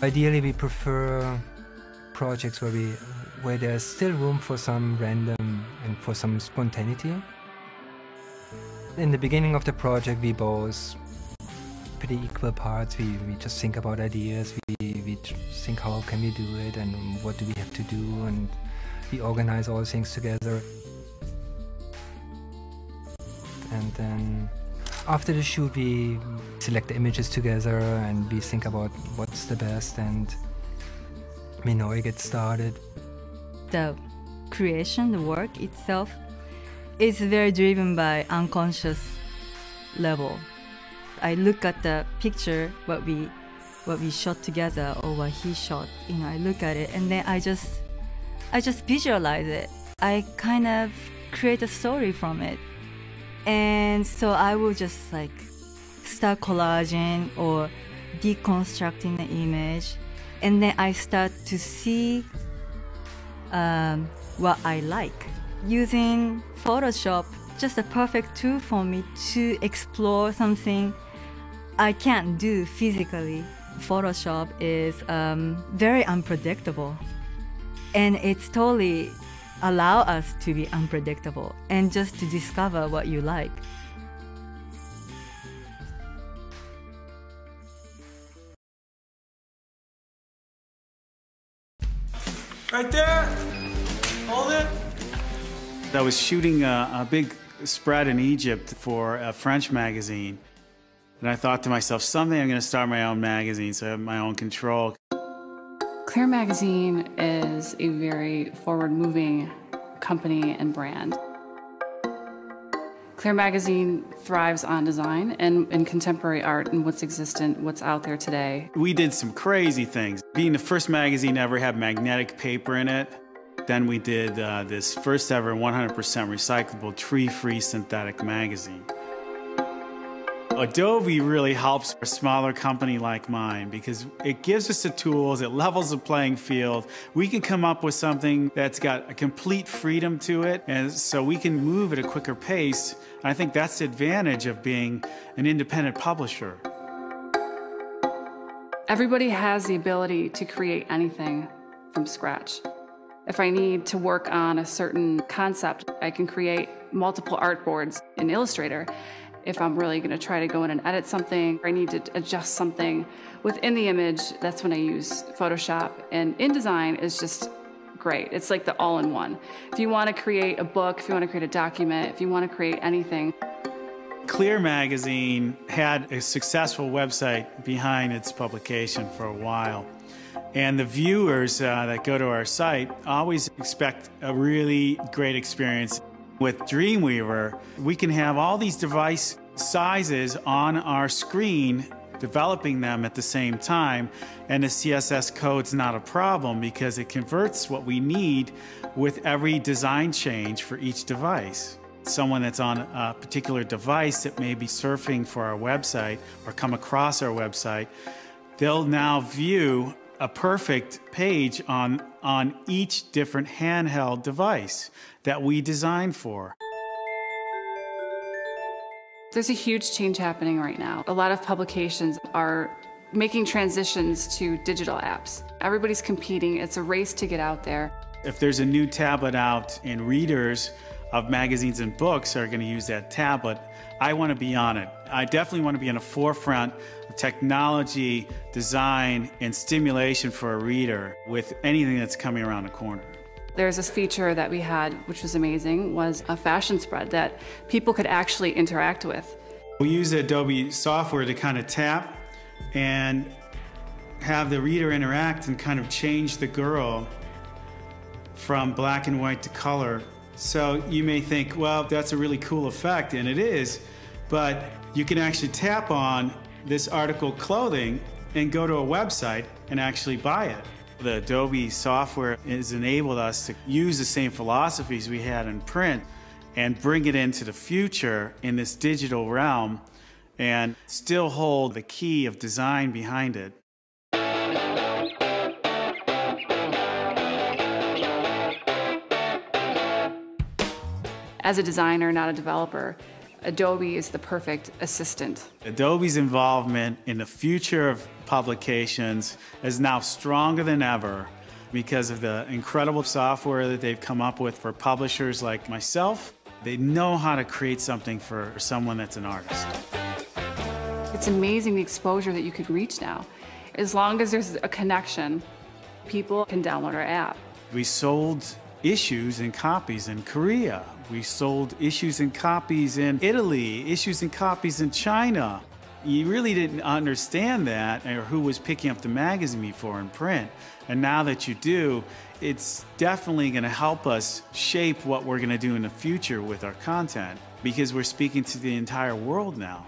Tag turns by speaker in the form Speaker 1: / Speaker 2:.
Speaker 1: Ideally, we prefer projects where there's still room for some random and for some spontaneity. In the beginning of the project, we both pretty equal parts. We just think about ideas. We think how can we do it and what do we have to do, and we organize all things together. And then after the shoot, we select the images together and we think about what's the best, and Minoru gets started.
Speaker 2: The creation, the work itself, is very driven by unconscious level. I look at the picture, what we shot together or what he shot, I look at it and then I just visualize it. I kind of create a story from it. And so I will just like start collaging or deconstructing the image, and then I start to see what I like. Using Photoshop, just a perfect tool for me to explore something I can't do physically. Photoshop is very unpredictable, and it's totally allow us to be unpredictable and just to discover what you like.
Speaker 3: Right there! Hold it! I was shooting a big spread in Egypt for a French magazine. And I thought to myself, someday I'm going to start my own magazine so I have my own control.
Speaker 4: Claire Magazine is a very forward-moving company and brand. Claire Magazine thrives on design and contemporary art and what's existent, what's out there today.
Speaker 3: We did some crazy things. Being the first magazine to ever have magnetic paper in it. Then we did this first ever 100% recyclable, tree-free synthetic magazine. Adobe really helps a smaller company like mine because it gives us the tools, it levels the playing field. We can come up with something that's got a complete freedom to it, and so we can move at a quicker pace. I think that's the advantage of being an independent publisher.
Speaker 4: Everybody has the ability to create anything from scratch. If I need to work on a certain concept, I can create multiple artboards in Illustrator. If I'm really going to try to go in and edit something, or I need to adjust something within the image, that's when I use Photoshop. And InDesign is just great. It's like the all-in-one. If you want to create a book, if you want to create a document, if you want to create anything.
Speaker 3: Clear Magazine had a successful website behind its publication for a while. And the viewers that go to our site always expect a really great experience. With Dreamweaver, we can have all these device sizes on our screen, developing them at the same time, and the CSS code's not a problem because it converts what we need with every design change for each device. Someone that's on a particular device that may be surfing for our website or come across our website, they'll now view a perfect page on each different handheld device that we designed for.
Speaker 4: There's a huge change happening right now. A lot of publications are making transitions to digital apps. Everybody's competing. It's a race to get out there.
Speaker 3: If there's a new tablet out and readers of magazines and books are going to use that tablet, I want to be on it. I definitely want to be in the forefront of technology, design, and stimulation for a reader with anything that's coming around the corner.
Speaker 4: There's this feature that we had, which was amazing, was a fashion spread that people could actually interact with.
Speaker 3: We use Adobe software to kind of tap and have the reader interact and kind of change the girl from black and white to color. So you may think, well, that's a really cool effect, and it is, but you can actually tap on this article clothing and go to a website and actually buy it. The Adobe software has enabled us to use the same philosophies we had in print and bring it into the future in this digital realm and still hold the key of design behind it.
Speaker 4: As a designer, not a developer, Adobe is the perfect assistant.
Speaker 3: Adobe's involvement in the future of publications is now stronger than ever because of the incredible software that they've come up with for publishers like myself. They know how to create something for someone that's an artist.
Speaker 4: It's amazing the exposure that you could reach now. As long as there's a connection, people can download our app.
Speaker 3: We sold issues and copies in Korea. We sold issues and copies in Italy, issues and copies in China. You really didn't understand that or who was picking up the magazine before in print. And now that you do, it's definitely going to help us shape what we're going to do in the future with our content because we're speaking to the entire world now.